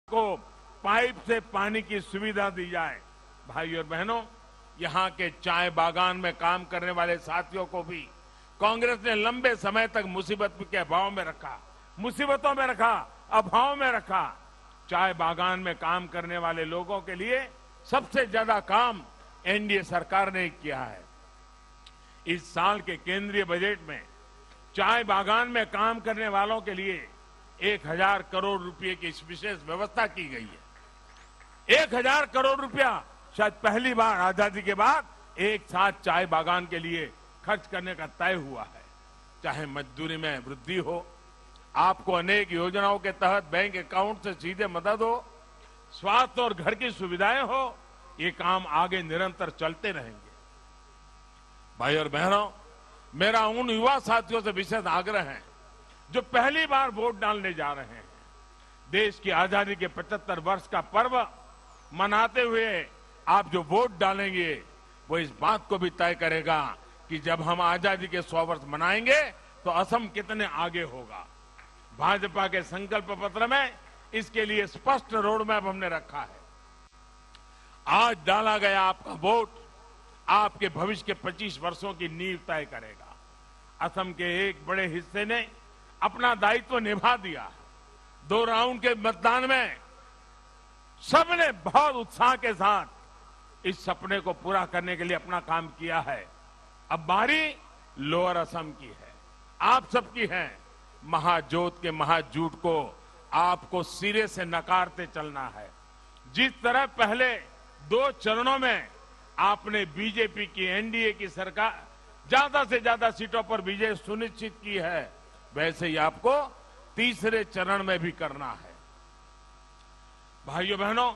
को पाइप से पानी की सुविधा दी जाए। भाइयों और बहनों, यहाँ के चाय बागान में काम करने वाले साथियों को भी कांग्रेस ने लंबे समय तक मुसीबत के अभाव में रखा, मुसीबतों में रखा, अभाव में रखा। चाय बागान में काम करने वाले लोगों के लिए सबसे ज्यादा काम एनडीए सरकार ने किया है। इस साल के केंद्रीय बजट में चाय बागान में काम करने वालों के लिए 1000 करोड़ रुपए की विशेष व्यवस्था की गई है। 1000 करोड़ रुपया शायद पहली बार आजादी के बाद एक साथ चाय बागान के लिए खर्च करने का तय हुआ है। चाहे मजदूरी में वृद्धि हो, आपको अनेक योजनाओं के तहत बैंक अकाउंट से सीधे मदद हो, स्वास्थ्य और घर की सुविधाएं हो, ये काम आगे निरंतर चलते रहेंगे। भाई और बहनों, मेरा उन युवा साथियों से विशेष आग्रह है जो पहली बार वोट डालने जा रहे हैं। देश की आजादी के 75 वर्ष का पर्व मनाते हुए आप जो वोट डालेंगे वो इस बात को भी तय करेगा कि जब हम आजादी के 100 वर्ष मनाएंगे तो असम कितने आगे होगा। भाजपा के संकल्प पत्र में इसके लिए स्पष्ट रोड मैप हमने रखा है। आज डाला गया आपका वोट आपके भविष्य के 25 वर्षों की नींव तय करेगा। असम के एक बड़े हिस्से ने अपना दायित्व निभा दिया। 2 राउंड के मतदान में सबने बहुत उत्साह के साथ इस सपने को पूरा करने के लिए अपना काम किया है। अब बारी लोअर असम की है, आप सबकी है। महाजोत के महाजूट को आपको सिरे से नकारते चलना है। जिस तरह पहले 2 चरणों में आपने बीजेपी की एनडीए की सरकार ज्यादा से ज्यादा सीटों पर विजय सुनिश्चित की है, वैसे ही आपको तीसरे चरण में भी करना है। भाइयों बहनों,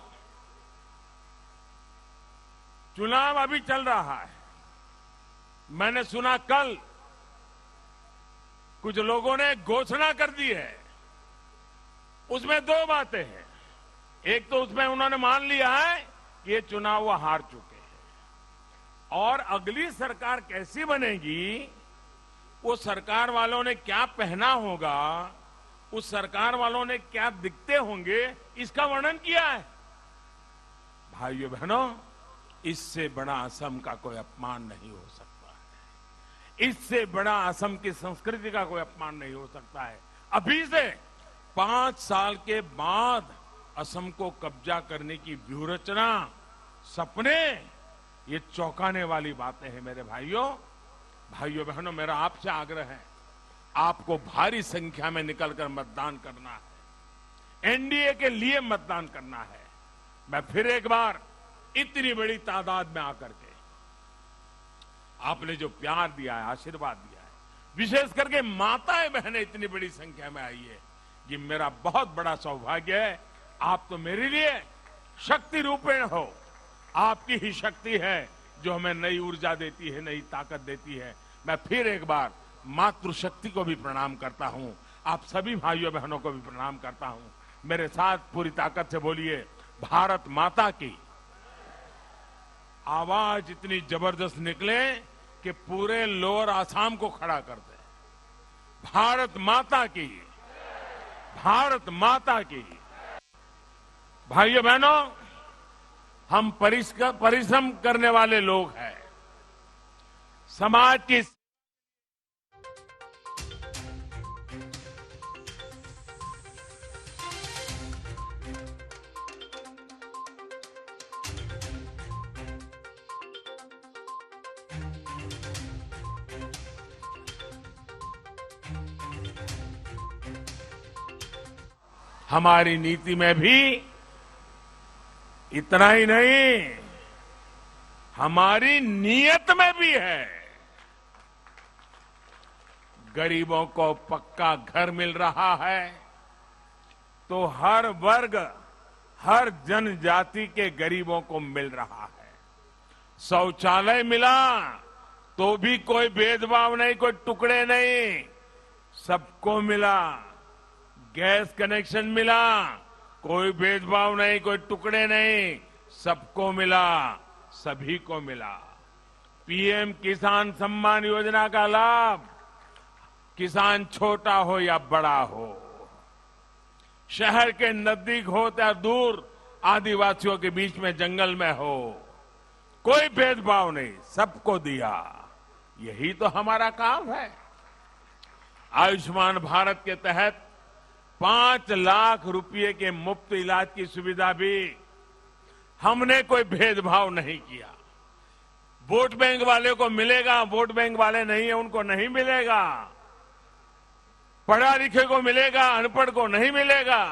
चुनाव अभी चल रहा है। मैंने सुना कल कुछ लोगों ने घोषणा कर दी है। उसमें 2 बातें हैं। एक तो उसमें उन्होंने मान लिया है कि ये चुनाव वो हार चुके हैं और अगली सरकार कैसी बनेगी, वो सरकार वालों ने क्या पहना होगा, उस सरकार वालों ने क्या दिखते होंगे, इसका वर्णन किया है। भाइयों बहनों, इससे बड़ा असम का कोई अपमान नहीं हो सकता है। इससे बड़ा असम की संस्कृति का कोई अपमान नहीं हो सकता है। अभी से 5 साल के बाद असम को कब्जा करने की व्यूहरचना, सपने, ये चौंकाने वाली बातें हैं। मेरे भाइयों बहनों, मेरा आपसे आग्रह है, आपको भारी संख्या में निकलकर मतदान करना है। एनडीए के लिए मतदान करना है। मैं फिर एक बार इतनी बड़ी तादाद में आकर के आपने जो प्यार दिया है, आशीर्वाद दिया है, विशेष करके माताएं बहनें इतनी बड़ी संख्या में आई है, ये मेरा बहुत बड़ा सौभाग्य है। आप तो मेरे लिए शक्ति रूपेण हो। आपकी ही शक्ति है जो हमें नई ऊर्जा देती है, नई ताकत देती है। मैं फिर एक बार मातृशक्ति को भी प्रणाम करता हूं, आप सभी भाइयों बहनों को भी प्रणाम करता हूं। मेरे साथ पूरी ताकत से बोलिए, भारत माता की। आवाज इतनी जबरदस्त निकले कि पूरे लोअर आसाम को खड़ा कर दे। भारत माता की, भारत माता की। भाइयों बहनों, हम परिश्रम करने वाले लोग हैं। समाज की हमारी नीति में भी इतना ही नहीं, हमारी नीयत में भी है। गरीबों को पक्का घर मिल रहा है तो हर वर्ग, हर जनजाति के गरीबों को मिल रहा है। शौचालय मिला तो भी कोई भेदभाव नहीं, कोई टुकड़े नहीं, सबको मिला। गैस कनेक्शन मिला, कोई भेदभाव नहीं, कोई टुकड़े नहीं, सबको मिला, सभी को मिला। पीएम किसान सम्मान योजना का लाभ किसान छोटा हो या बड़ा हो, शहर के नजदीक हो या दूर, आदिवासियों के बीच में जंगल में हो, कोई भेदभाव नहीं, सबको दिया। यही तो हमारा काम है। आयुष्मान भारत के तहत 5 लाख रुपए के मुफ्त इलाज की सुविधा भी हमने कोई भेदभाव नहीं किया। वोट बैंक वाले को मिलेगा, वोट बैंक वाले नहीं है उनको नहीं मिलेगा। पढ़ा लिखे को मिलेगा, अनपढ़ को नहीं मिलेगा।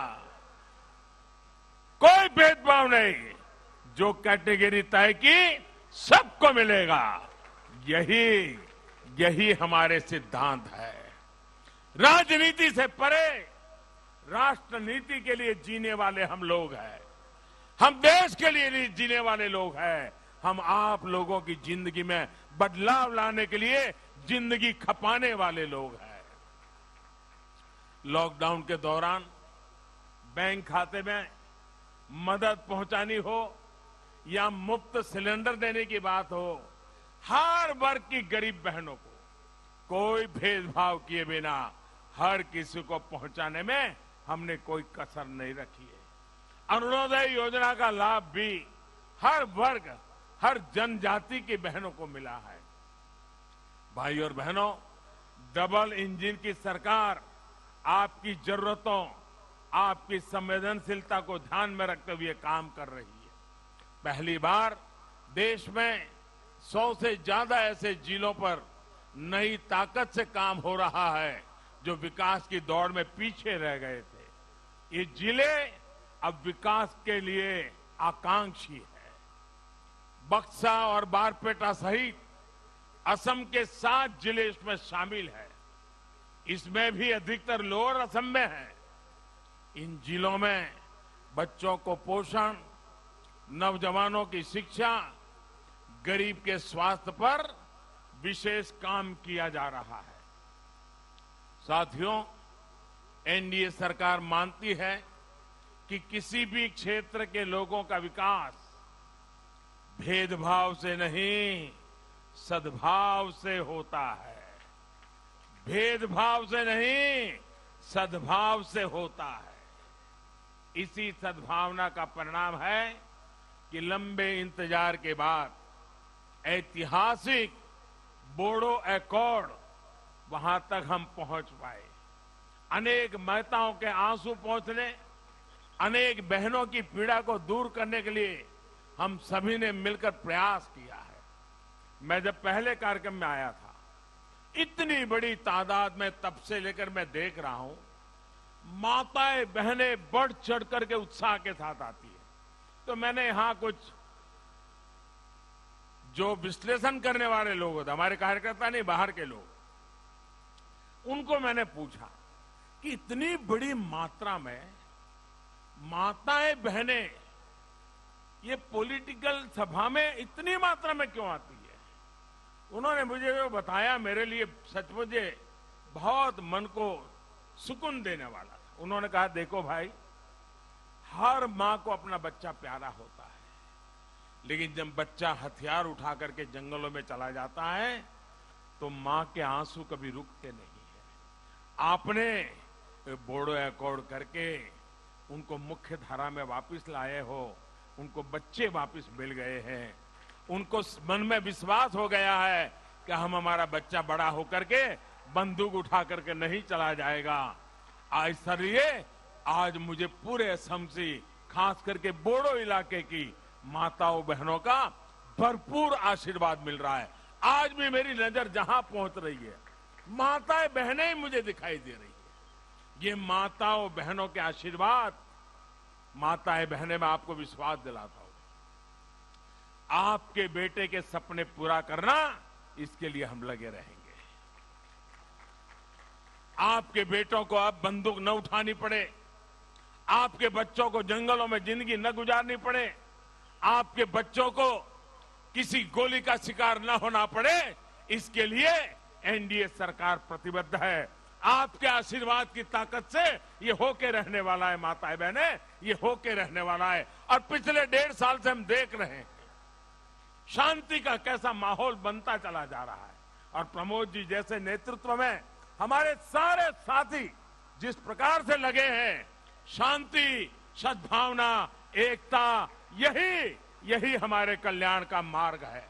कोई भेदभाव नहीं, जो कैटेगरी तय की सबको मिलेगा। यही हमारे सिद्धांत है। राजनीति से परे राष्ट्र नीति के लिए जीने वाले हम लोग हैं। हम देश के लिए जीने वाले लोग हैं। हम आप लोगों की जिंदगी में बदलाव लाने के लिए जिंदगी खपाने वाले लोग हैं। लॉकडाउन के दौरान बैंक खाते में मदद पहुंचानी हो या मुफ्त सिलेंडर देने की बात हो, हर वर्ग की गरीब बहनों को कोई भेदभाव किए बिना हर किसी को पहुंचाने में हमने कोई कसर नहीं रखी है। अरुणोदय योजना का लाभ भी हर वर्ग, हर जनजाति की बहनों को मिला है। भाई और बहनों, डबल इंजन की सरकार आपकी जरूरतों, आपकी संवेदनशीलता को ध्यान में रखते हुए काम कर रही है। पहली बार देश में 100 से ज्यादा ऐसे जिलों पर नई ताकत से काम हो रहा है जो विकास की दौड़ में पीछे रह गए थे। ये जिले अब विकास के लिए आकांक्षी है। बक्सा और बारपेटा सहित असम के 7 जिले इसमें शामिल है। इसमें भी अधिकतर लोअर असम में है। इन जिलों में बच्चों को पोषण, नौजवानों की शिक्षा, गरीब के स्वास्थ्य पर विशेष काम किया जा रहा है। साथियों, एनडीए सरकार मानती है कि किसी भी क्षेत्र के लोगों का विकास भेदभाव से नहीं, सद्भाव से होता है। भेदभाव से नहीं, सद्भाव से होता है। इसी सद्भावना का परिणाम है कि लंबे इंतजार के बाद ऐतिहासिक बोडो एकॉर्ड वहां तक हम पहुंच पाए। अनेक माताओं के आंसू पहुंचने, अनेक बहनों की पीड़ा को दूर करने के लिए हम सभी ने मिलकर प्रयास किया है। मैं जब पहले कार्यक्रम में आया था, इतनी बड़ी तादाद में तब से लेकर मैं देख रहा हूं, माताएं बहनें बढ़ चढ़ करके उत्साह के साथ आती है। तो मैंने यहां कुछ जो विश्लेषण करने वाले लोग होते, हमारे कार्यकर्ता नहीं, बाहर के लोग, उनको मैंने पूछा कि इतनी बड़ी मात्रा में माताएं बहनें ये पॉलिटिकल सभा में इतनी मात्रा में क्यों आती है। उन्होंने मुझे जो बताया, मेरे लिए सचमुच बहुत मन को सुकून देने वाला था। उन्होंने कहा, देखो भाई, हर मां को अपना बच्चा प्यारा होता है, लेकिन जब बच्चा हथियार उठा करके जंगलों में चला जाता है तो मां के आंसू कभी रुकते नहीं है। आपने बोडो एकॉर्ड करके उनको मुख्य धारा में वापस लाए हो, उनको बच्चे वापस मिल गए हैं, उनको मन में विश्वास हो गया है कि हमारा बच्चा बड़ा होकर के बंदूक उठा करके नहीं चला जाएगा। इसलिए आज मुझे पूरे असम से, खास करके बोडो इलाके की माताओं बहनों का भरपूर आशीर्वाद मिल रहा है। आज भी मेरी नजर जहां पहुंच रही है, माताएं बहनें ही मुझे दिखाई दे रही है। ये माताओं बहनों के आशीर्वाद, माताएं बहनें, मैं आपको विश्वास दिलाता हूं, आपके बेटे के सपने पूरा करना, इसके लिए हम लगे रहेंगे। आपके बेटों को अब बंदूक न उठानी पड़े, आपके बच्चों को जंगलों में जिंदगी न गुजारनी पड़े, आपके बच्चों को किसी गोली का शिकार न होना पड़े, इसके लिए एनडीए सरकार प्रतिबद्ध है। आपके आशीर्वाद की ताकत से ये होके रहने वाला है। माताएं बहनें, ये होके रहने वाला है। और पिछले 1.5 साल से हम देख रहे हैं शांति का कैसा माहौल बनता चला जा रहा है। और प्रमोद जी जैसे नेतृत्व में हमारे सारे साथी जिस प्रकार से लगे हैं, शांति, सद्भावना, एकता, यही हमारे कल्याण का मार्ग है।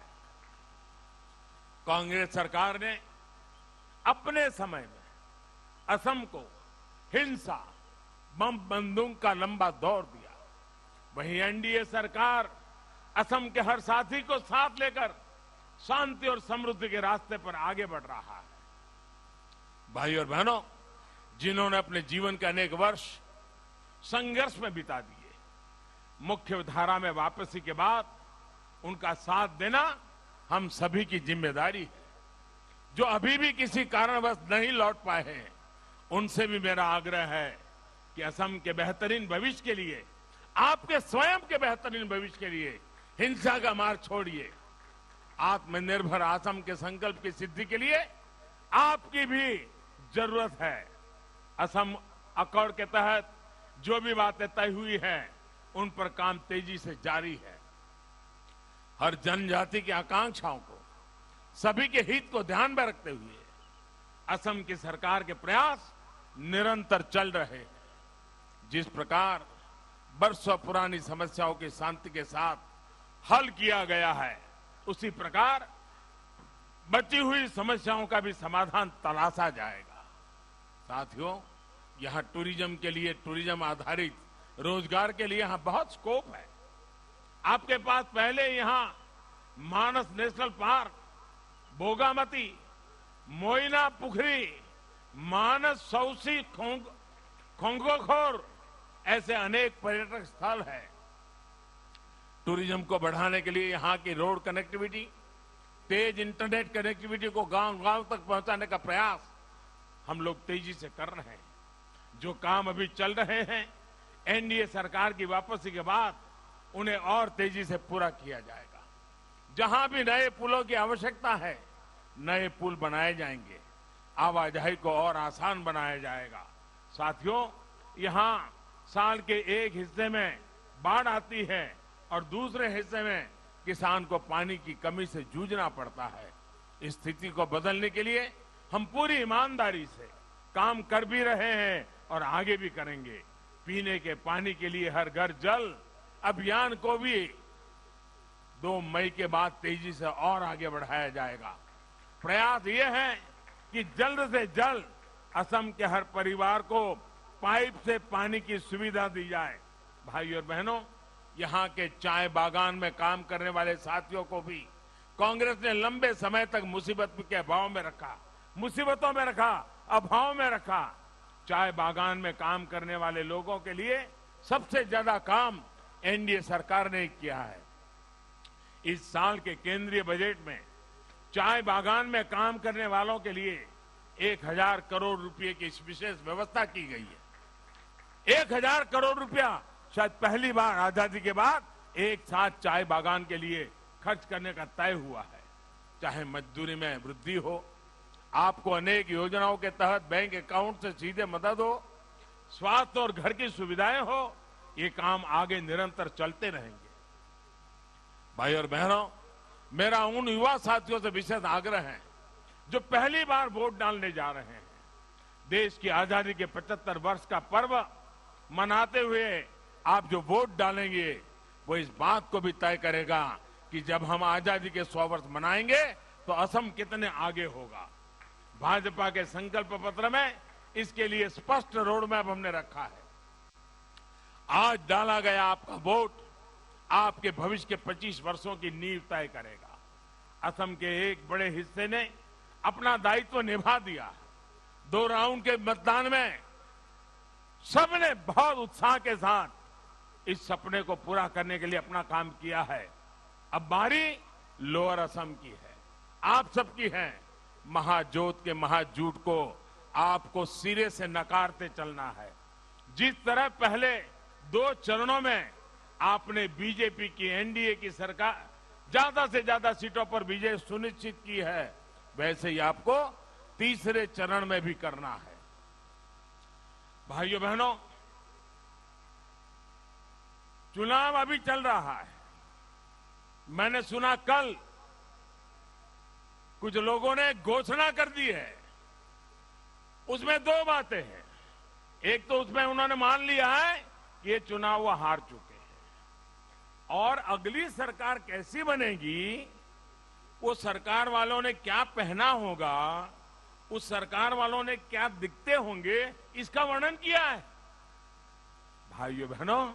कांग्रेस सरकार ने अपने समय में असम को हिंसा, बम बंदूक का लंबा दौर दिया। वहीं एनडीए सरकार असम के हर साथी को साथ लेकर शांति और समृद्धि के रास्ते पर आगे बढ़ रहा है। भाई और बहनों, जिन्होंने अपने जीवन के अनेक वर्ष संघर्ष में बिता दिए, मुख्य धारा में वापसी के बाद उनका साथ देना हम सभी की जिम्मेदारी है। जो अभी भी किसी कारणवश नहीं लौट पाए हैं, उनसे भी मेरा आग्रह है कि असम के बेहतरीन भविष्य के लिए, आपके स्वयं के बेहतरीन भविष्य के लिए हिंसा का मार्ग छोड़िए। आत्मनिर्भर असम के संकल्प की सिद्धि के लिए आपकी भी जरूरत है। असम अकॉर्ड के तहत जो भी बातें तय हुई हैं, उन पर काम तेजी से जारी है। हर जनजाति की आकांक्षाओं को, सभी के हित को ध्यान में रखते हुए असम की सरकार के प्रयास निरंतर चल रहे हैं। जिस प्रकार बरसों पुरानी समस्याओं की शांति के साथ हल किया गया है, उसी प्रकार बची हुई समस्याओं का भी समाधान तलाशा जाएगा। साथियों, यहां टूरिज्म के लिए, टूरिज्म आधारित रोजगार के लिए यहां बहुत स्कोप है। आपके पास पहले यहां मानस नेशनल पार्क, बोगामती, मोइना पुखरी, मानस सौसी, खोंगोखोर ऐसे अनेक पर्यटक स्थल हैं। टूरिज्म को बढ़ाने के लिए यहां की रोड कनेक्टिविटी, तेज इंटरनेट कनेक्टिविटी को गांव-गांव तक पहुंचाने का प्रयास हम लोग तेजी से कर रहे हैं। जो काम अभी चल रहे हैं, एनडीए सरकार की वापसी के बाद उन्हें और तेजी से पूरा किया जाएगा। जहां भी नए पुलों की आवश्यकता है, नए पुल बनाए जाएंगे, आवाजाही को और आसान बनाया जाएगा। साथियों, यहां साल के एक हिस्से में बाढ़ आती है और दूसरे हिस्से में किसान को पानी की कमी से जूझना पड़ता है। इस स्थिति को बदलने के लिए हम पूरी ईमानदारी से काम कर भी रहे हैं और आगे भी करेंगे। पीने के पानी के लिए हर घर जल अभियान को भी 2 मई के बाद तेजी से और आगे बढ़ाया जाएगा। प्रयास ये है कि जल्द से जल्द असम के हर परिवार को पाइप से पानी की सुविधा दी जाए। भाई और बहनों, यहां के चाय बागान में काम करने वाले साथियों को भी कांग्रेस ने लंबे समय तक मुसीबत के अभाव में रखा, मुसीबतों में रखा, अभाव में रखा। चाय बागान में काम करने वाले लोगों के लिए सबसे ज्यादा काम एनडीए सरकार ने किया है। इस साल के केंद्रीय बजट में चाय बागान में काम करने वालों के लिए 1000 करोड़ रुपए की विशेष व्यवस्था की गई है। 1000 करोड़ रुपया शायद पहली बार आजादी के बाद एक साथ चाय बागान के लिए खर्च करने का तय हुआ है। चाहे मजदूरी में वृद्धि हो, आपको अनेक योजनाओं के तहत बैंक अकाउंट से सीधे मदद हो, स्वास्थ्य और घर की सुविधाएं हो, ये काम आगे निरंतर चलते रहेंगे। भाई और बहनों, मेरा उन युवा साथियों से विशेष आग्रह है जो पहली बार वोट डालने जा रहे हैं। देश की आजादी के 75 वर्ष का पर्व मनाते हुए आप जो वोट डालेंगे, वो इस बात को भी तय करेगा कि जब हम आजादी के 100 वर्ष मनाएंगे तो असम कितने आगे होगा। भाजपा के संकल्प पत्र में इसके लिए स्पष्ट रोड मैप हमने रखा है। आज डाला गया आपका वोट आपके भविष्य के 25 वर्षों की नींव तय करेगा। असम के एक बड़े हिस्से ने अपना दायित्व निभा दिया। 2 राउंड के मतदान में सबने बहुत उत्साह के साथ इस सपने को पूरा करने के लिए अपना काम किया है। अब बारी लोअर असम की है, आप सबकी है। महाजोत के महाजूट को आपको सिरे से नकारते चलना है। जिस तरह पहले 2 चरणों में आपने बीजेपी की, एनडीए की सरकार ज्यादा से ज्यादा सीटों पर विजय सुनिश्चित की है, वैसे ही आपको तीसरे चरण में भी करना है। भाइयों बहनों, चुनाव अभी चल रहा है। मैंने सुना कल कुछ लोगों ने घोषणा कर दी है, उसमें 2 बातें हैं। एक तो उसमें उन्होंने मान लिया है कि ये चुनाव वो हार चुके हैं और अगली सरकार कैसी बनेगी, वो सरकार वालों ने क्या पहना होगा, उस सरकार वालों ने क्या दिखते होंगे, इसका वर्णन किया है। भाइयों बहनों,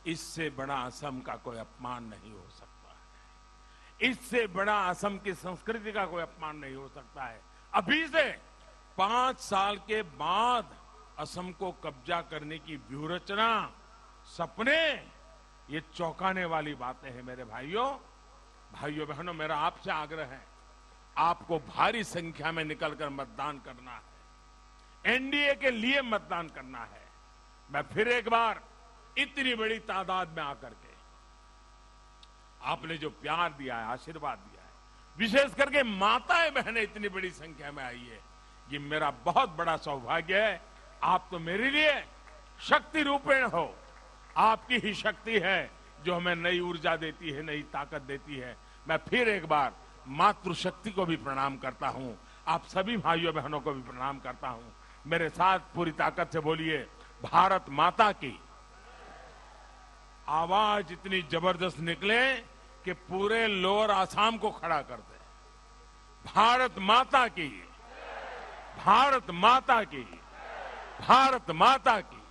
इससे बड़ा असम का कोई अपमान नहीं हो सकता है। इससे बड़ा असम की संस्कृति का कोई अपमान नहीं हो सकता है। अभी से 5 साल के बाद असम को कब्जा करने की व्यूहरचना, सपने, ये चौंकाने वाली बातें हैं मेरे भाइयों। भाइयों बहनों, मेरा आपसे आग्रह है, आपको भारी संख्या में निकलकर मतदान करना है, एनडीए के लिए मतदान करना है। मैं फिर एक बार इतनी बड़ी तादाद में आकर के आपने जो प्यार दिया है, आशीर्वाद दिया है, विशेष करके माताएं बहनें इतनी बड़ी संख्या में आई है, ये मेरा बहुत बड़ा सौभाग्य है। आप तो मेरे लिए शक्ति रूपेण हो, आपकी ही शक्ति है जो हमें नई ऊर्जा देती है, नई ताकत देती है। मैं फिर एक बार मातृशक्ति को भी प्रणाम करता हूं, आप सभी भाइयों बहनों को भी प्रणाम करता हूं। मेरे साथ पूरी ताकत से बोलिए, भारत माता की। आवाज इतनी जबरदस्त निकले कि पूरे लोअर आसाम को खड़ा कर दे। भारत माता की, भारत माता की, भारत माता की,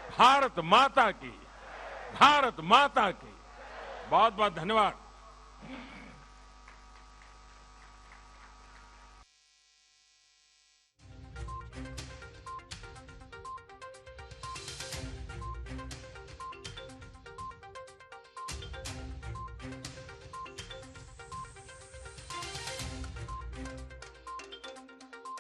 भारत माता की, भारत माता की। बहुत बहुत धन्यवाद।